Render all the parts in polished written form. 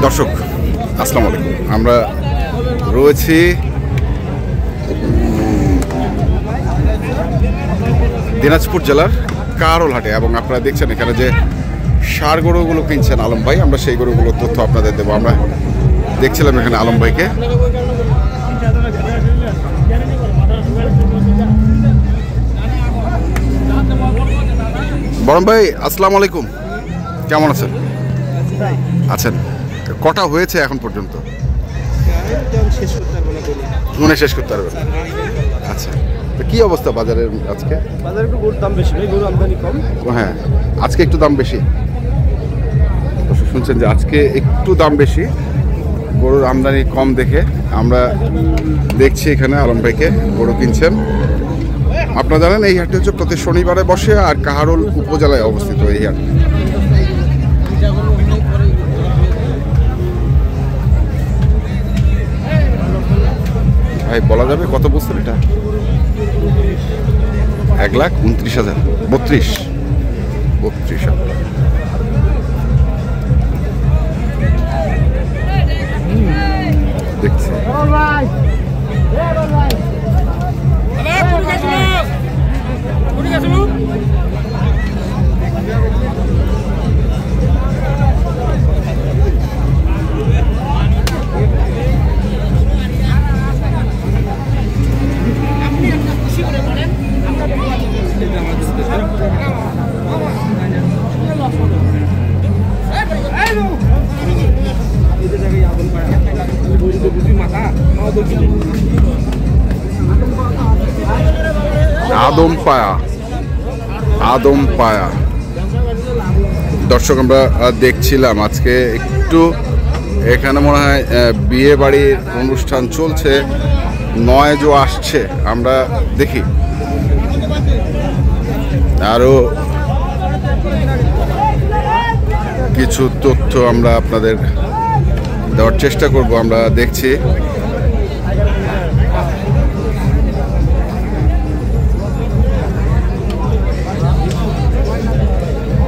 দর্শক আসসালামু আলাইকুম, আমরা রয়েছি দিনাজপুর জেলার কারোল হাটে এবং আপনারা দেখছেন এখানে যে ষাঁড় গরুগুলো কিনছেন আলম ভাই। আমরা সেই গরুগুলোর তথ্য আপনাদের দেবো। আমরা দেখছিলাম এখানে আলম ভাইকে। বরম ভাই আসসালামু আলাইকুম, কেমন আছেন? আছেন। কটা হয়েছে এখন পর্যন্ত? মনে শেষ করতে পারবেন। আচ্ছা, তো কি অবস্থা বাজারের আজকে? বাজারে একটু গরুর দাম বেশি, গরুর আমদানি কম। হ্যাঁ, আজকে একটু দাম বেশি। শুনছেন যে আজকে একটু দাম বেশি, গরুর আমদানি কম দেখে আমরা দেখছি এখানে আলম ভাইকে গরু কিনছেন। আপনারা জানেন এই হাটটি হচ্ছে প্রতি শনিবারে বসে আর কাহারোল উপজেলায় অবস্থিত এই হাট। ভাই বলা যাবে কত বছর এটা? 1,29,000। 32 দেখছি। আদম পায়া দর্শক আমরা দেখছিলাম আজকে একটু এখানে মনে হয় বিয়ে বাড়ির অনুষ্ঠান চলছে, নয়জো আসছে। আমরা দেখি আরো কিছু তথ্য আমরা আপনাদের দেওয়ার চেষ্টা করব। আমরা দেখছি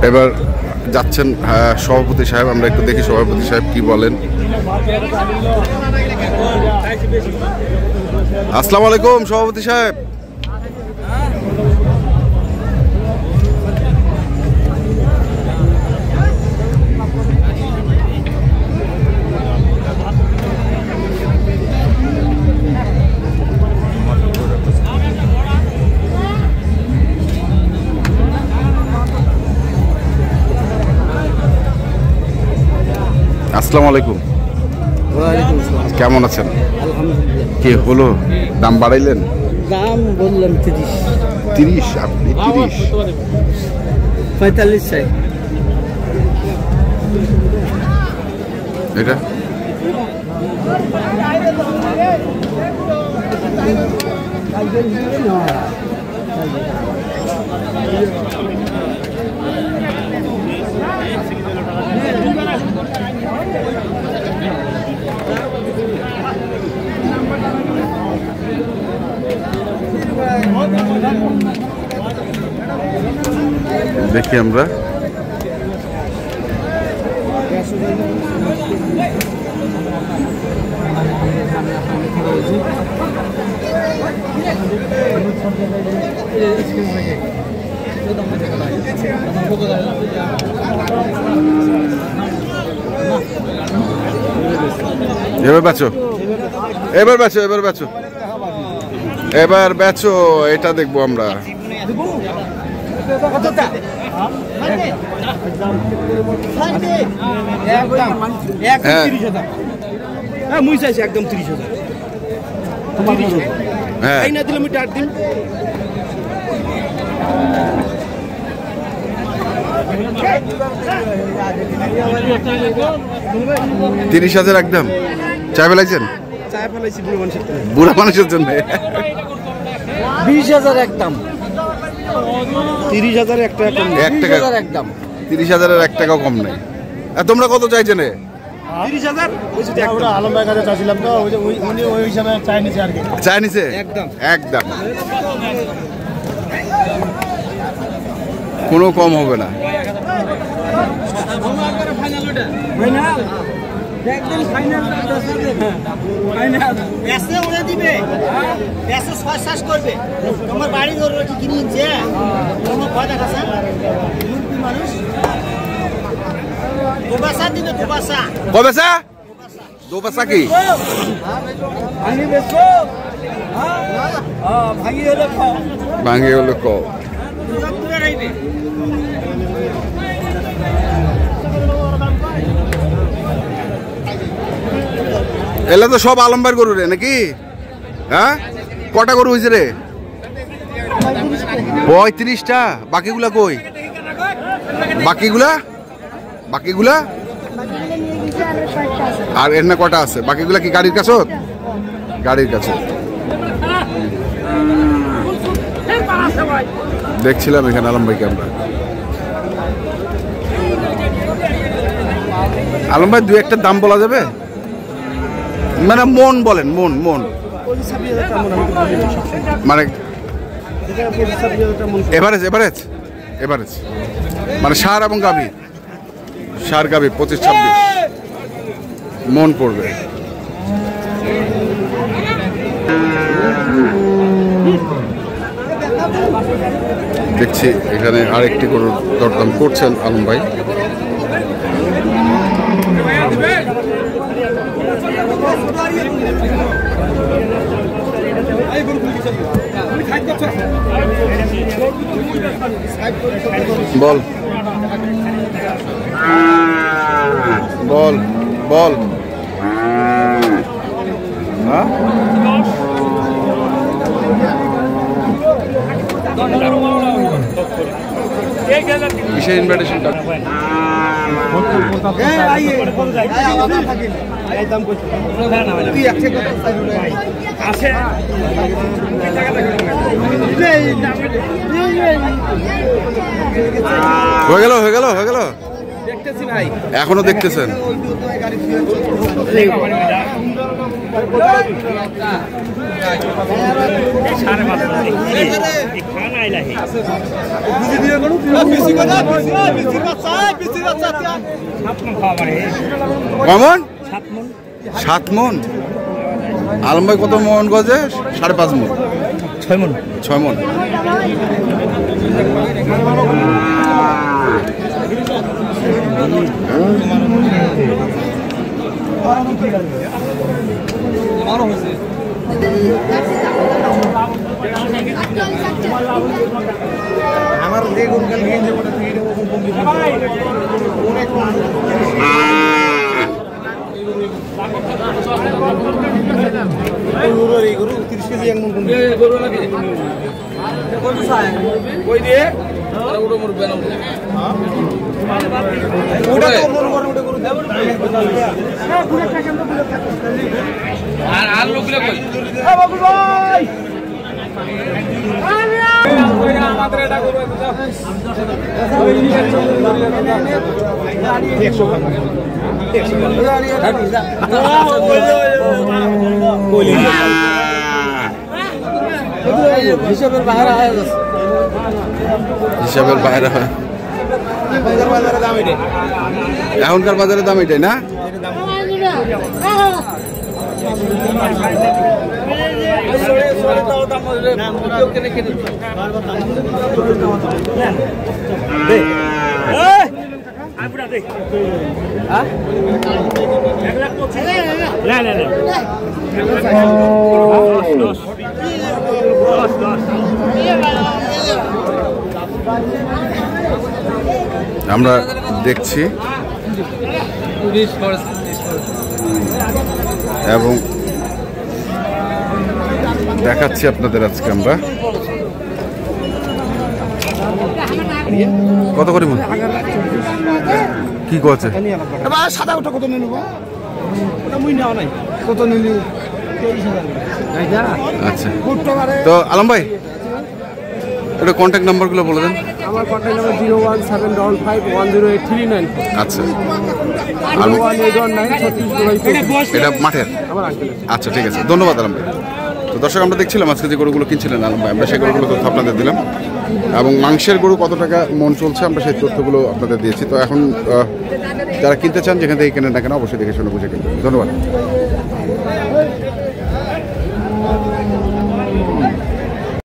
এবার যাচ্ছেন সভাপতি সাহেব। আমরা একটু দেখি সভাপতি সাহেব কি বলেন। আসসালামু আলাইকুম সভাপতি সাহেব। আসসালামু আলাইকুম। কেমন আছেন? কি হলো, দাম বাড়াইলেন? দাম বললাম 30। আপনি 30 45 চাই। এটা দেখি আমরা। এবার বেচো, এটা দেখবো আমরা। মুই চাইছি একদম 30,000। হ্যাঁ, 30,000 একদম। চা ফেলাইছেন? বুড়া মানুষের জন্য 20,000 একদম। 30,000 1 টাকা কম। 1 টাকা একদম। 30,000-এর 1 টাকাও কম নেই। তোমরা কত চাইছেন? 30,000 আলম ভাই কাছে চাইছিলাম তো, উনি ওই হিসাবে চাই নিছে আর কি। চাই নিছে একদম একদম, কোনো কম হবে না। একদম ফাইনাল ফাইনাল এসে উড়ে দিবে এসে শ্বাস করবে তোমার বাড়ি ধরে কি কিনে নিচ্ছে তোমার ভয় দেখাছে মানুষ দুবাসা দিবে দুবাসা কবেসা দোবাসা কি ভাঙি বেশো ভাঙি হলে খাও ভাঙে হলো ক দূরে রইবে এলে তো সব আলমবার গরু রে নাকি হ্যাঁ কটা গরু হয়েছে রে 35টা বাকিগুলা কই বাকিগুলা আর এর না কটা আছে বাকিগুলা কি গাড়ির কাছে দেখছিলাম এখানে আলম ভাইকে আমরা আলম ভাই দু একটা দাম বলা যাবে মানে মন বলেন মন মানে এভারেজ মানে সার এবং গাভী 25-26 মন পড়বে দেখছি এখানে আরেকটি গরুর দরদাম করছেন আলম ভাই বল হ্যাঁ কিসের ইনভাইটেশন কার্ড হয়ে গেল দেখতেছি ভাই এখনো দেখতেছেন কেমন 7 মন আলম ভাই কত মন গজে 5.5 মন 6 মন আমার যে গরু কাল গেঞ্জে পড়ে এই গরু 30 কেজি এক মন গরু লাগে কই দিয়ে ওটা মোর বেলাম ওটা তো মোর ওটা গরু আর লোকগুলো কই বাবু ভাই আমাদের এটা গরু হিসাবের বাইরে হয় এখনকার বাজারে দাম এটাই না আমরা দেখছি এবং দেখাচ্ছি আপনাদের আজকে আমরা কত করে কি করছে সাদা ওটা কত নিয়ে নেবো ওটা মুই নেওয়া নাই কত নিলি 23,000 আচ্ছা তো আলম ভাই এটা কন্ট্যাক্ট নাম্বারগুলো বলে দেন আমার কন্ট্যাক্ট নাম্বার 01755108394 আচ্ছা 0181936 এটা মাঠের আমার আঙ্কেল আচ্ছা ঠিক আছে ধন্যবাদ আলম ভাই তো দর্শক আমরা দেখছিলাম আজকে যে গরুগুলো কিনছিলেন আলম ভাই, আমরা সেই গরুগুলো তথ্য আপনাদের দিলাম এবং মাংসের গরু কত টাকা মন চলছে আমরা সেই তথ্যগুলো আপনাদের দিয়েছি। তো এখন যারা কিনতে চান যেখান থেকে কেনেন না কেন অবশ্যই দেখে শুনে বুঝে কিনবেন। ধন্যবাদ।